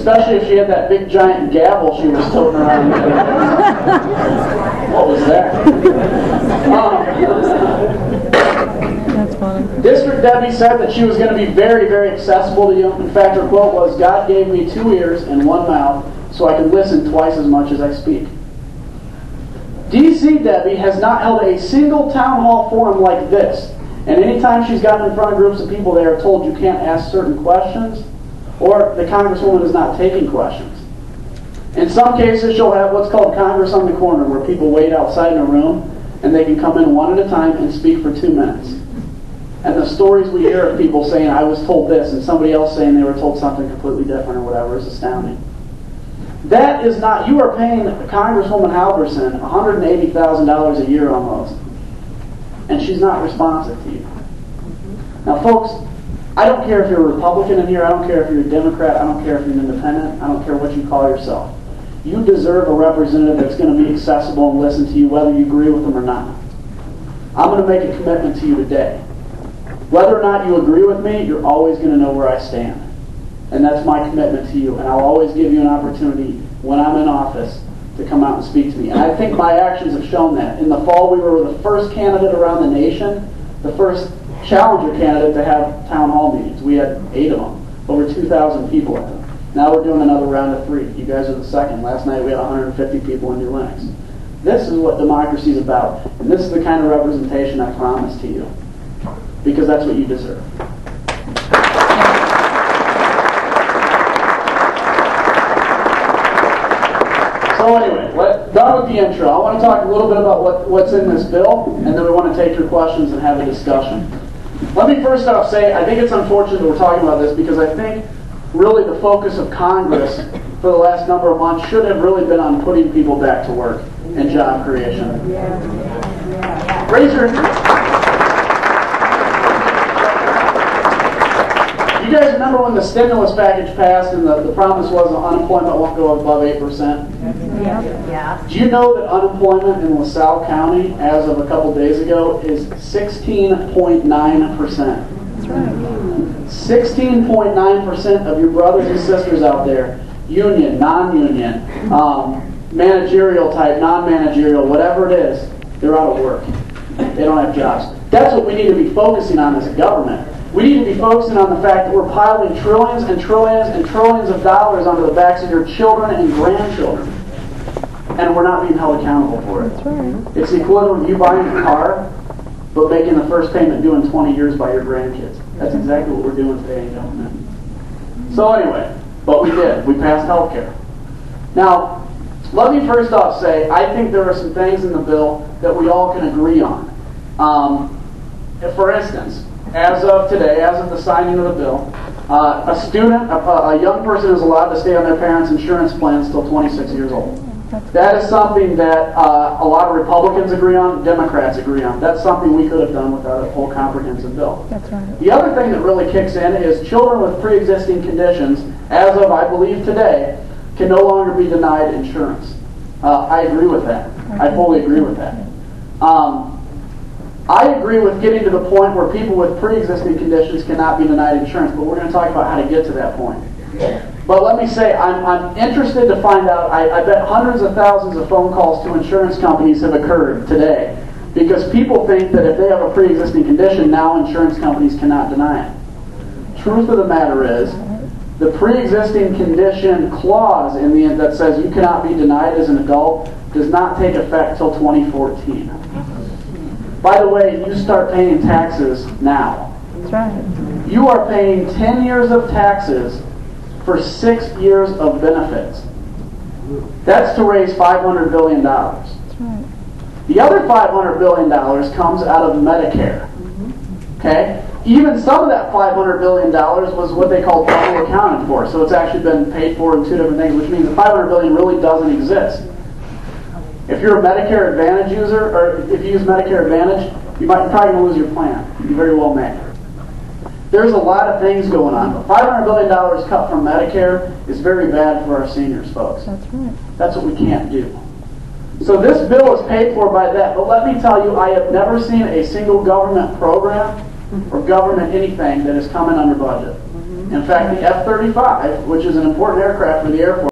Especially if she had that big giant gavel she was toting around. What was that? That's funny. District Debbie said that she was going to be very, very accessible to you. In fact, her quote was, "God gave me 2 ears and 1 mouth so I can listen twice as much as I speak." DC Debbie has not held a single town hall forum like this. And anytime she's gotten in front of groups of people, they are told you can't ask certain questions, or the Congresswoman is not taking questions. In some cases, she'll have what's called Congress on the corner, where people wait outside in a room, and they can come in one at a time and speak for 2 minutes. And the stories we hear of people saying, "I was told this," and somebody else saying they were told something completely different or whatever, is astounding. That is not, you are paying Congresswoman Halverson $180,000 a year almost, and she's not responsive to you. Now folks, I don't care if you're a Republican in here, I don't care if you're a Democrat, I don't care if you're an independent, I don't care what you call yourself. You deserve a representative that's going to be accessible and listen to you whether you agree with them or not. I'm going to make a commitment to you today. Whether or not you agree with me, you're always going to know where I stand. And that's my commitment to you. And I'll always give you an opportunity when I'm in office to come out and speak to me. And I think my actions have shown that. In the fall, we were the first candidate around the nation, the first challenger candidate to have town hall meetings. We had 8 of them, over 2,000 people at them. Now we're doing another round of 3. You guys are the second. Last night we had 150 people in New Lenox. This is what democracy is about. And this is the kind of representation I promise to you. Because that's what you deserve. So anyway, done with the intro. I want to talk a little bit about what's in this bill, and then we want to take your questions and have a discussion. Let me first off say, I think it's unfortunate that we're talking about this because I think really the focus of Congress for the last number of months should have really been on putting people back to work and job creation. Raise your... You guys remember when the stimulus package passed and the promise was that unemployment won't go above 8%? Yeah. Do you know that unemployment in LaSalle County, as of a couple days ago, is 16.9%? That's right. 16.9% of your brothers and sisters out there, union, non-union, managerial type, non-managerial, whatever it is, they're out of work. They don't have jobs. That's what we need to be focusing on as a government. We need to be focusing on the fact that we're piling trillions and trillions and trillions of dollars onto the backs of your children and grandchildren. And we're not being held accountable for it. That's right. It's the equivalent of you buying a car, but making the first payment due in 20 years by your grandkids. That's exactly what we're doing today in government. So anyway, but we did. We passed health care. Now, let me first off say, I think there are some things in the bill that we all can agree on. For instance, as of today, as of the signing of the bill, a student, a young person is allowed to stay on their parents' insurance plans until 26 years old. That is something that a lot of Republicans agree on, Democrats agree on. That's something we could have done without a full comprehensive bill. That's right. The other thing that really kicks in is children with pre-existing conditions, as of, I believe, today, can no longer be denied insurance. I agree with that. I fully agree with that. I agree with getting to the point where people with pre-existing conditions cannot be denied insurance, but we're going to talk about how to get to that point. But let me say, I'm interested to find out, I bet hundreds of thousands of phone calls to insurance companies have occurred today because people think that if they have a pre-existing condition, now insurance companies cannot deny it. Truth of the matter is, the pre-existing condition clause in the end that says you cannot be denied as an adult does not take effect till 2014. By the way, you start paying taxes now. That's right. You are paying 10 years of taxes for 6 years of benefits. That's to raise $500 billion. That's right. The other $500 billion comes out of Medicare. Okay? Even some of that $500 billion was what they call double accounted for. So it's actually been paid for in 2 different things, which means the $500 billion really doesn't exist. If you're a Medicare Advantage user, or if you use Medicare Advantage, you're probably going to lose your plan. You very well may. There's a lot of things going on, but $500 billion cut from Medicare is very bad for our seniors, folks. That's right. That's what we can't do. So this bill is paid for by that, but let me tell you, I have never seen a single government program or government anything that has come in under budget. In fact, the F-35, which is an important aircraft for the Air Force,